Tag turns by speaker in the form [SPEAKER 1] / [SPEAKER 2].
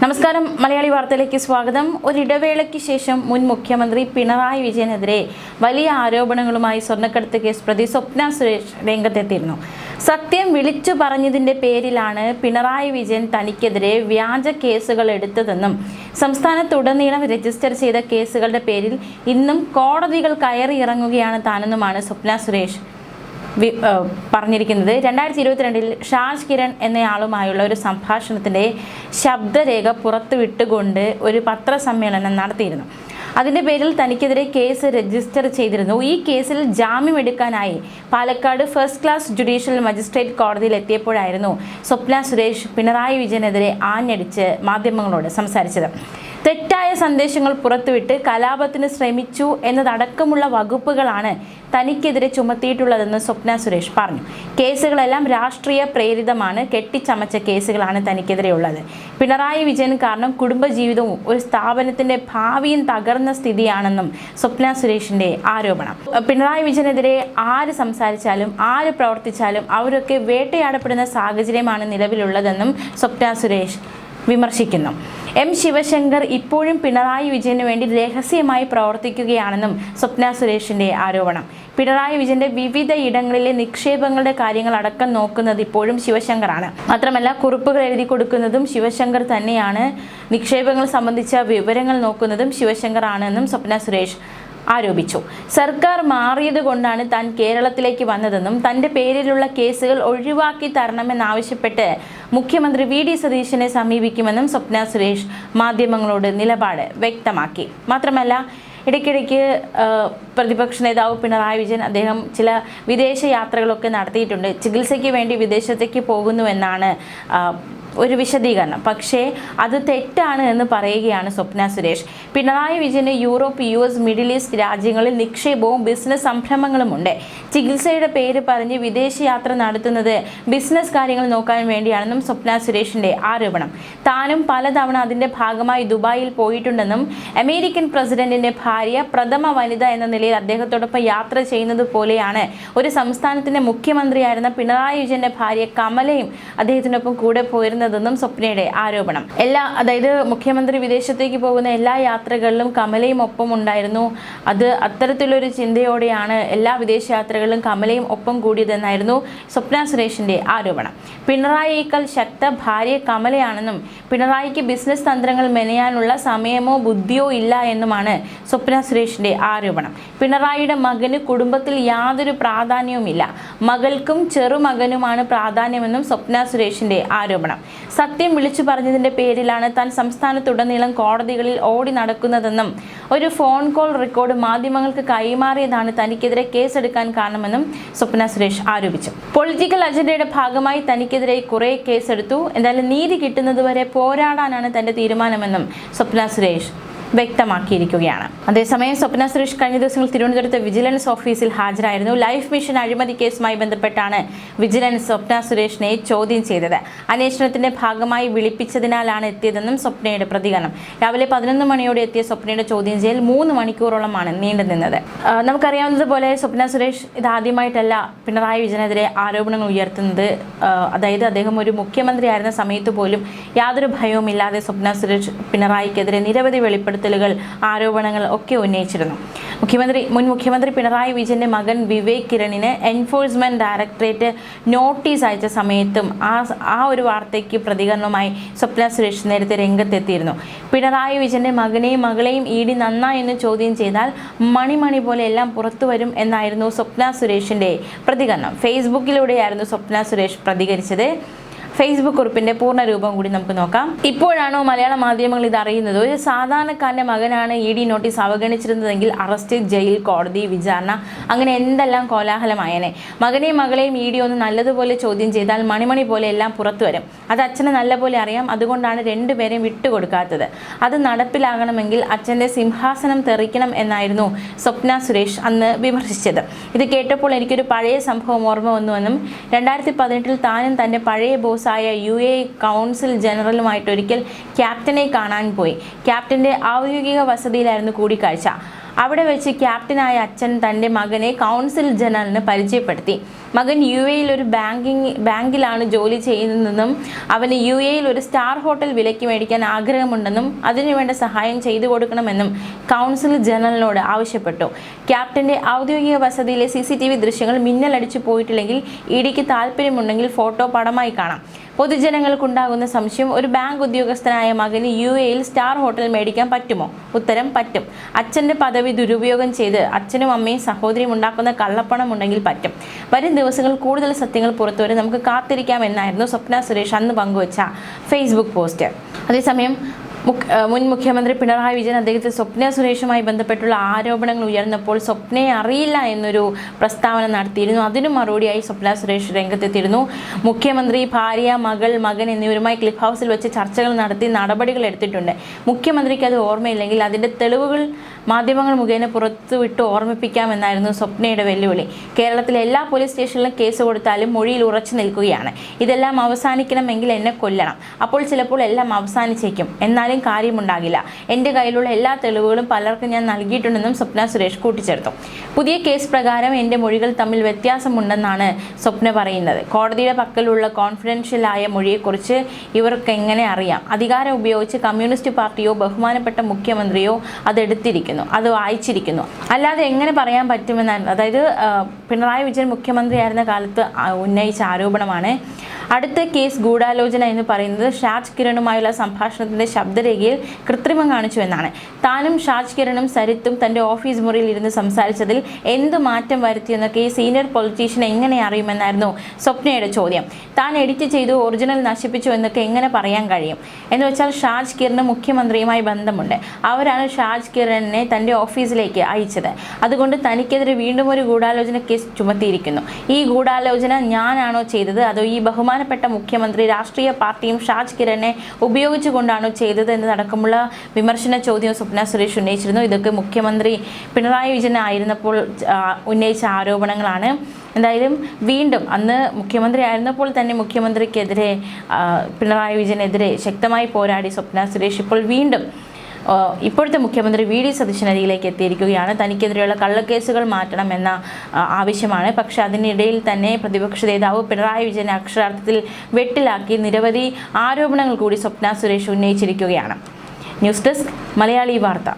[SPEAKER 1] നമസ്കാരം, മലയാളി വാർത്തയിലേക്ക് സ്വാഗതം. ഒരിടവേളയ്ക്ക് ശേഷം മുൻ മുഖ്യമന്ത്രി പിണറായി വിജയനെതിരെ വലിയ ആരോപണങ്ങളുമായി സ്വർണ്ണക്കടത്ത് കേസ് പ്രതി സ്വപ്ന സുരേഷ് രംഗത്തെത്തിയിരുന്നു. സത്യം വിളിച്ചു പറഞ്ഞതിന്റെ പേരിലാണ് പിണറായി വിജയൻ തനിക്കെതിരെ വ്യാജ കേസുകൾ എടുത്തതെന്നും സംസ്ഥാനത്തുടനീളം രജിസ്റ്റർ ചെയ്ത കേസുകളുടെ പേരിൽ ഇന്നും കോടതികൾ കയറിയിറങ്ങുകയാണ് താനെന്നുമാണ് സ്വപ്ന സുരേഷ് പറഞ്ഞിരിക്കുന്നത്. 2022 ഷാജ് കിരൺ എന്നയാളുമായുള്ള ഒരു സംഭാഷണത്തിൻ്റെ ശബ്ദരേഖ പുറത്തുവിട്ടുകൊണ്ട് ഒരു പത്രസമ്മേളനം നടത്തിയിരുന്നു. അതിൻ്റെ പേരിൽ തനിക്കെതിരെ കേസ് രജിസ്റ്റർ ചെയ്തിരുന്നു. ഈ കേസിൽ ജാമ്യമെടുക്കാനായി Palakkad first class judicial magistrate കോടതിയിൽ എത്തിയപ്പോഴായിരുന്നു സ്വപ്ന സുരേഷ് പിണറായി വിജയനെതിരെ ആഞ്ഞടിച്ച് മാധ്യമങ്ങളോട് സംസാരിച്ചത്. തെറ്റായ സന്ദേശങ്ങൾ പുറത്തുവിട്ട് കലാപത്തിന് ശ്രമിച്ചു എന്നതടക്കമുള്ള വകുപ്പുകളാണ് തനിക്കെതിരെ ചുമത്തിയിട്ടുള്ളതെന്ന് സ്വപ്ന സുരേഷ് പറഞ്ഞു. കേസുകളെല്ലാം രാഷ്ട്രീയ പ്രേരിതമാണ്, കെട്ടിച്ചമച്ച കേസുകളാണ് തനിക്കെതിരെയുള്ളത്. പിണറായി വിജയൻ കാരണം കുടുംബജീവിതവും ഒരു സ്ഥാപനത്തിന്റെ ഭാവിയും തകർന്ന സ്ഥിതിയാണെന്നും സ്വപ്ന സുരേഷിന്റെ ആരോപണം. പിണറായി വിജയനെതിരെ ആര് സംസാരിച്ചാലും ആര് പ്രവർത്തിച്ചാലും അവരൊക്കെ വേട്ടയാടപ്പെടുന്ന സാഹചര്യമാണ് നിലവിലുള്ളതെന്നും സ്വപ്ന സുരേഷ് വിമർശിക്കുന്നു. എം ശിവശങ്കർ ഇപ്പോഴും പിണറായി വിജയന് വേണ്ടി രഹസ്യമായി പ്രവർത്തിക്കുകയാണെന്നും സ്വപ്ന സുരേഷിന്റെ ആരോപണം. പിണറായി വിജയന്റെ വിവിധ ഇടങ്ങളിലെ നിക്ഷേപങ്ങളുടെ കാര്യങ്ങൾ അടക്കം നോക്കുന്നത് ഇപ്പോഴും ശിവശങ്കറാണ്. മാത്രമല്ല, കുറിപ്പുകൾ എഴുതി കൊടുക്കുന്നതും ശിവശങ്കർ തന്നെയാണ്. നിക്ഷേപങ്ങൾ സംബന്ധിച്ച വിവരങ്ങൾ നോക്കുന്നതും ശിവശങ്കർ ആണെന്നും സ്വപ്ന സുരേഷ് ആരോപിച്ചു. സർക്കാർ മാറിയത് കൊണ്ടാണ് താൻ കേരളത്തിലേക്ക് വന്നതെന്നും തൻ്റെ പേരിലുള്ള കേസുകൾ ഒഴിവാക്കി തരണമെന്നാവശ്യപ്പെട്ട് മുഖ്യമന്ത്രി വി ഡി സതീശനെ സമീപിക്കുമെന്നും സ്വപ്ന സുരേഷ് മാധ്യമങ്ങളോട് നിലപാട് വ്യക്തമാക്കി. മാത്രമല്ല, ഇടയ്ക്കിടയ്ക്ക് പ്രതിപക്ഷ നേതാവ് പിണറായി വിജയൻ അദ്ദേഹം ചില വിദേശ യാത്രകളൊക്കെ നടത്തിയിട്ടുണ്ട്. ചികിത്സയ്ക്ക് വേണ്ടി വിദേശത്തേക്ക് പോകുന്നുവെന്നാണ് ഒരു വിശദീകരണം. പക്ഷേ അത് തെറ്റാണ് എന്ന് പറയുകയാണ് സ്വപ്ന സുരേഷ്. പിണറായി വിജയന് യൂറോപ്പ്, US, മിഡിൽ ഈസ്റ്റ് രാജ്യങ്ങളിൽ നിക്ഷേപവും ബിസിനസ് സംരംഭങ്ങളുമുണ്ട്. ചികിത്സയുടെ പേര് പറഞ്ഞ് വിദേശയാത്ര നടത്തുന്നത് ബിസിനസ് കാര്യങ്ങൾ നോക്കാൻ വേണ്ടിയാണെന്നും സ്വപ്ന സുരേഷിന്റെ ആരോപണം. താനും പലതവണ അതിന്റെ ഭാഗമായി ദുബായിൽ പോയിട്ടുണ്ടെന്നും അമേരിക്കൻ പ്രസിഡന്റിന്റെ ഭാര്യ പ്രഥമ വനിത എന്ന നിലയിൽ അദ്ദേഹത്തോടൊപ്പം യാത്ര ചെയ്യുന്നത് പോലെയാണ് ഒരു സംസ്ഥാനത്തിന്റെ മുഖ്യമന്ത്രിയായിരുന്ന പിണറായി വിജയന്റെ ഭാര്യ കമലയും അദ്ദേഹത്തിനൊപ്പം കൂടെ പോയിരുന്നതെന്നും സ്വപ്നയുടെ ആരോപണം. അതായത് മുഖ്യമന്ത്രി വിദേശത്തേക്ക് പോകുന്ന എല്ലാ യാത്രകളിലും കമലയും ഒപ്പം ഉണ്ടായിരുന്നു. അത് അത്തരത്തിലൊരു ചിന്തയോടെയാണ് എല്ലാ വിദേശയാത്രകളിലും കമലയും ഒപ്പം കൂടിയതെന്നായിരുന്നു സ്വപ്ന സുരേഷിന്റെ ആരോപണം. പിണറായിയേക്കാൾ ശക്ത ഭാര്യ കമലയാണെന്നും പിണറായിക്ക് ബിസിനസ് തന്ത്രങ്ങൾ മെനയാനുള്ള സമയമോ ബുദ്ധിയോ ഇല്ല എന്നുമാണ് സ്വപ്ന സുരേഷിന്റെ ആരോപണം. പിണറായിയുടെ മകന് കുടുംബത്തിൽ യാതൊരു പ്രാധാന്യവുമില്ല, മകൾക്കും ചെറുമകനുമാണ് പ്രാധാന്യമെന്നും സ്വപ്ന സുരേഷിന്റെ ആരോപണം. സത്യം വിളിച്ചു പറഞ്ഞതിന്റെ പേരിലാണ് താൻ സംസ്ഥാനത്തുടനീളം കോടതികളിൽ ഓടി നടക്കുന്നതെന്നും ഒരു ഫോൺ കോൾ റെക്കോർഡ് മാധ്യമങ്ങൾക്ക് കൈമാറിയതാണ് തനിക്കെതിരെ കേസെടുക്കാൻ കാരണമെന്നും സ്വപ്ന സുരേഷ് ആരോപിച്ചു. പൊളിറ്റിക്കൽ അജണ്ടയുടെ ഭാഗമായി തനിക്കെതിരെ കുറെ കേസെടുത്തു, എന്തായാലും നീതി കിട്ടുന്നതുവരെ പോരാടാനാണ് തന്റെ തീരുമാനമെന്നും സ്വപ്ന സുരേഷ് വ്യക്തമാക്കിയിരിക്കുകയാണ്. അതേസമയം സ്വപ്ന സുരേഷ് കഴിഞ്ഞ ദിവസങ്ങളിൽ തിരുവനന്തപുരത്ത് വിജിലൻസ് ഓഫീസിൽ ഹാജരായിരുന്നു. ലൈഫ് മിഷൻ അഴിമതി കേസുമായി ബന്ധപ്പെട്ടാണ് വിജിലൻസ് സ്വപ്ന സുരേഷിനെ ചോദ്യം ചെയ്തത്. അന്വേഷണത്തിന്റെ ഭാഗമായി വിളിപ്പിച്ചതിനാലാണ് എത്തിയതെന്നും സ്വപ്നയുടെ പ്രതികരണം. രാവിലെ 11 മണിയോടെ എത്തിയ സ്വപ്നയുടെ ചോദ്യം ചെയ്യൽ 3 മണിക്കൂറോളമാണ് നീണ്ടുനിന്നത്. നമുക്കറിയാവുന്നതുപോലെ സ്വപ്ന സുരേഷ് ഇതാദ്യമായിട്ടല്ല പിണറായി വിജയനെതിരെ ആരോപണങ്ങൾ ഉയർത്തുന്നത്. അതായത് അദ്ദേഹം ഒരു മുഖ്യമന്ത്രിയായിരുന്ന സമയത്ത് പോലും യാതൊരു ഭയവുമില്ലാതെ സ്വപ്ന സുരേഷ് പിണറായിക്കെതിരെ നിരവധി ആരോപണങ്ങൾ ഒക്കെ ഉന്നയിച്ചിരുന്നു. മുൻ മുഖ്യമന്ത്രി പിണറായി വിജയന്റെ മകൻ വിവേക് കിരണിന് എൻഫോഴ്സ്മെന്റ് ഡയറക്ടറേറ്റ് നോട്ടീസ് അയച്ച സമയത്തും ആ ഒരു വാർത്തയ്ക്ക് പ്രതികരണവുമായി സ്വപ്ന സുരേഷ് നേരത്തെ രംഗത്തെത്തിയിരുന്നു. പിണറായി വിജയന്റെ മകനെയും മകളെയും ED നന്നായെന്ന് ചോദ്യം ചെയ്താൽ മണി പോലെ എല്ലാം പുറത്തു വരും എന്നായിരുന്നു സ്വപ്ന സുരേഷിന്റെ പ്രതികരണം. ഫേസ്ബുക്കിലൂടെയായിരുന്നു സ്വപ്ന സുരേഷ് പ്രതികരിച്ചത്. ഫേസ്ബുക്ക് കുറിപ്പിന്റെ പൂർണ്ണ രൂപം കൂടി നമുക്ക് നോക്കാം. ഇപ്പോഴാണോ മലയാള മാധ്യമങ്ങൾ ഇത് അറിയുന്നത്? ഒരു സാധാരണക്കാരന്റെ മകനാണ് ED നോട്ടീസ് അവഗണിച്ചിരുന്നതെങ്കിൽ അറസ്റ്റ്, ജയിൽ, കോടതി, വിചാരണ, അങ്ങനെ എന്തെല്ലാം കോലാഹലമായേനെ. മകനെയും മകളെയും ED ഒന്ന് നല്ലതുപോലെ ചോദ്യം ചെയ്താൽ മണി പോലെ എല്ലാം പുറത്തു വരും. അത് അച്ഛന് നല്ലപോലെ അറിയാം. അതുകൊണ്ടാണ് രണ്ടുപേരെയും വിട്ടുകൊടുക്കാത്തത്. അത് നടപ്പിലാകണമെങ്കിൽ അച്ഛൻ്റെ സിംഹാസനം തെറിക്കണം എന്നായിരുന്നു സ്വപ്ന സുരേഷ് അന്ന് വിമർശിച്ചത്. ഇത് കേട്ടപ്പോൾ എനിക്കൊരു പഴയ സംഭവം ഓർമ്മ വന്നുവെന്നും 2018 താനും തൻ്റെ പഴയ ബോസ് UAE കൗൺസിൽ ജനറലുമായിട്ട് ഒരിക്കൽ ക്യാപ്റ്റനെ കാണാൻ പോയി. ക്യാപ്റ്റന്റെ ഔദ്യോഗിക വസതിയിലായിരുന്നു കൂടിക്കാഴ്ച. അവിടെ വെച്ച് ക്യാപ്റ്റനായ അച്ഛൻ തൻ്റെ മകനെ കൗൺസിൽ ജനറലിന് പരിചയപ്പെടുത്തി. മകൻ UAE ഒരു ബാങ്കിലാണ് ജോലി ചെയ്യുന്നതെന്നും അവന് UAE ഒരു സ്റ്റാർ ഹോട്ടൽ വിലയ്ക്ക് മേടിക്കാൻ ആഗ്രഹമുണ്ടെന്നും അതിനുവേണ്ട സഹായം ചെയ്തു കൊടുക്കണമെന്നും കൗൺസിൽ ജനറലിനോട് ആവശ്യപ്പെട്ടു. ക്യാപ്റ്റന്റെ ഔദ്യോഗിക വസതിയിലെ CCTV ദൃശ്യങ്ങൾ മിന്നലടിച്ചു പോയിട്ടില്ലെങ്കിൽ EDക്ക് താല്പര്യമുണ്ടെങ്കിൽ ഫോട്ടോ പടമായി കാണാം. പൊതുജനങ്ങൾക്കുണ്ടാകുന്ന സംശയം, ഒരു ബാങ്ക് ഉദ്യോഗസ്ഥനായ മകന് UAE സ്റ്റാർ ഹോട്ടൽ മേടിക്കാൻ പറ്റുമോ? ഉത്തരം പറ്റും. അച്ഛൻ്റെ പദവി ദുരുപയോഗം ചെയ്ത് അച്ഛനും അമ്മയും സഹോദരിയും ഉണ്ടാക്കുന്ന കള്ളപ്പണം ഉണ്ടെങ്കിൽ പറ്റും. വരും ദിവസങ്ങൾ കൂടുതൽ സത്യങ്ങൾ പുറത്തുവരും, നമുക്ക് കാത്തിരിക്കാമെന്നായിരുന്നു സ്വപ്ന സുരേഷ് അന്ന് പങ്കുവച്ച ഫേസ്ബുക്ക് പോസ്റ്റ്. അതേസമയം മുൻ മുഖ്യമന്ത്രി പിണറായി വിജയൻ അദ്ദേഹത്തെ സ്വപ്ന സുരേഷുമായി ബന്ധപ്പെട്ടുള്ള ആരോപണങ്ങൾ ഉയർന്നപ്പോൾ സ്വപ്നയെ അറിയില്ല എന്നൊരു പ്രസ്താവന നടത്തിയിരുന്നു. അതിനു മറുപടിയായി സ്വപ്ന സുരേഷ് രംഗത്തെത്തിയിരുന്നു. മുഖ്യമന്ത്രി, ഭാര്യ, മകൻ എന്നിവരുമായി ക്ലിഫ് ഹൗസിൽ വെച്ച് ചർച്ചകൾ നടത്തി നടപടികൾ എടുത്തിട്ടുണ്ട്. മുഖ്യമന്ത്രിക്ക് അത് ഓർമ്മയില്ലെങ്കിൽ അതിൻ്റെ തെളിവുകൾ മാധ്യമങ്ങൾ മുഖേന പുറത്തുവിട്ട് ഓർമ്മിപ്പിക്കാമെന്നായിരുന്നു സ്വപ്നയുടെ വെല്ലുവിളി. കേരളത്തിലെ എല്ലാ പോലീസ് സ്റ്റേഷനിലും കേസ് കൊടുത്താലും മൊഴിയിൽ ഉറച്ചു നിൽക്കുകയാണ്. ഇതെല്ലാം അവസാനിക്കണമെങ്കിൽ എന്നെ കൊല്ലണം, അപ്പോൾ ചിലപ്പോൾ എല്ലാം അവസാനിച്ചേക്കും, എന്നാൽ കാര്യമുണ്ടാകില്ല. എൻ്റെ കയ്യിലുള്ള എല്ലാ തെളിവുകളും പലർക്കും ഞാൻ നൽകിയിട്ടുണ്ടെന്നും സ്വപ്ന സുരേഷ് കൂട്ടിച്ചേർത്തു. പുതിയ കേസ് പ്രകാരം എൻ്റെ മൊഴികൾ തമ്മിൽ വ്യത്യാസമുണ്ടെന്നാണ് സ്വപ്ന പറയുന്നത്. കോടതിയുടെ പക്കലുള്ള കോൺഫിഡൻഷ്യലായ മൊഴിയെക്കുറിച്ച് ഇവർക്ക് എങ്ങനെ അറിയാം? അധികാരം ഉപയോഗിച്ച് കമ്മ്യൂണിസ്റ്റ് പാർട്ടിയോ ബഹുമാനപ്പെട്ട മുഖ്യമന്ത്രിയോ അതെടുത്തിരിക്കുന്നു, അത് വായിച്ചിരിക്കുന്നു, അല്ലാതെ എങ്ങനെ പറയാൻ പറ്റുമെന്നായിരുന്നു. അതായത് പിണറായി വിജയൻ മുഖ്യമന്ത്രിയായിരുന്ന കാലത്ത് ഉന്നയിച്ച ആരോപണമാണ്. അടുത്ത കേസ് ഗൂഢാലോചന എന്ന് പറയുന്നത് ഷാജ് കിരണുമായുള്ള സംഭാഷണത്തിൻ്റെ ശബ്ദരേഖയിൽ കൃത്രിമം കാണിച്ചു എന്നാണ്. താനും ഷാജ് കിരണും സരിത്തും തൻ്റെ ഓഫീസ് മുറിയിൽ ഇരുന്ന് സംസാരിച്ചതിൽ എന്ത് മാറ്റം വരുത്തിയെന്നൊക്കെ സീനിയർ പൊളിറ്റീഷ്യൻ എങ്ങനെ അറിയുമെന്നായിരുന്നു സ്വപ്നയുടെ ചോദ്യം. താൻ എഡിറ്റ് ചെയ്തു, ഒറിജിനൽ നശിപ്പിച്ചു എന്നൊക്കെ എങ്ങനെ പറയാൻ കഴിയും? എന്ന് വെച്ചാൽ ഷാജ് കിരണ് മുഖ്യമന്ത്രിയുമായി ബന്ധമുണ്ട്. അവരാണ് ഷാജ് കിരണിനെ തൻ്റെ ഓഫീസിലേക്ക് അയച്ചത്. അതുകൊണ്ട് തനിക്കെതിരെ വീണ്ടും ഒരു ഗൂഢാലോചന കേസ് ചുമത്തിയിരിക്കുന്നു. ഈ ഗൂഢാലോചന ഞാനാണോ ചെയ്തത്, അതോ ഈ ബഹുമാനപ്പെട്ട മുഖ്യമന്ത്രി, രാഷ്ട്രീയ പാർട്ടിയും ഷാജ് കിരണിനെ ഉപയോഗിച്ചുകൊണ്ടാണോ ചെയ്തത് എന്നതടക്കമുള്ള വിമർശന ചോദ്യം സ്വപ്ന സുരേഷ് ഉന്നയിച്ചിരുന്നു. ഇതൊക്കെ മുഖ്യമന്ത്രി പിണറായി വിജയൻ ആയിരുന്നപ്പോൾ ഉന്നയിച്ച ആരോപണങ്ങളാണ്. എന്തായാലും വീണ്ടും അന്ന് മുഖ്യമന്ത്രി ആയിരുന്നപ്പോൾ തന്നെ മുഖ്യമന്ത്രിക്കെതിരെ, പിണറായി വിജയനെതിരെ ശക്തമായി പോരാടി സ്വപ്ന സുരേഷ് ഇപ്പോൾ വീണ്ടും ഇപ്പോഴത്തെ മുഖ്യമന്ത്രി VD സതീശനരികിലേക്ക് എത്തിയിരിക്കുകയാണ്. തനിക്കെതിരെയുള്ള കള്ളക്കേസുകൾ മാറ്റണമെന്ന ആവശ്യമാണ്. പക്ഷേ അതിനിടയിൽ തന്നെ പ്രതിപക്ഷ നേതാവ് പിണറായി വിജയനെ അക്ഷരാർത്ഥത്തിൽ വെട്ടിലാക്കി നിരവധി ആരോപണങ്ങൾ കൂടി സ്വപ്ന സുരേഷ് ഉന്നയിച്ചിരിക്കുകയാണ്. ന്യൂസ് ഡെസ്ക് മലയാളി വാർത്ത.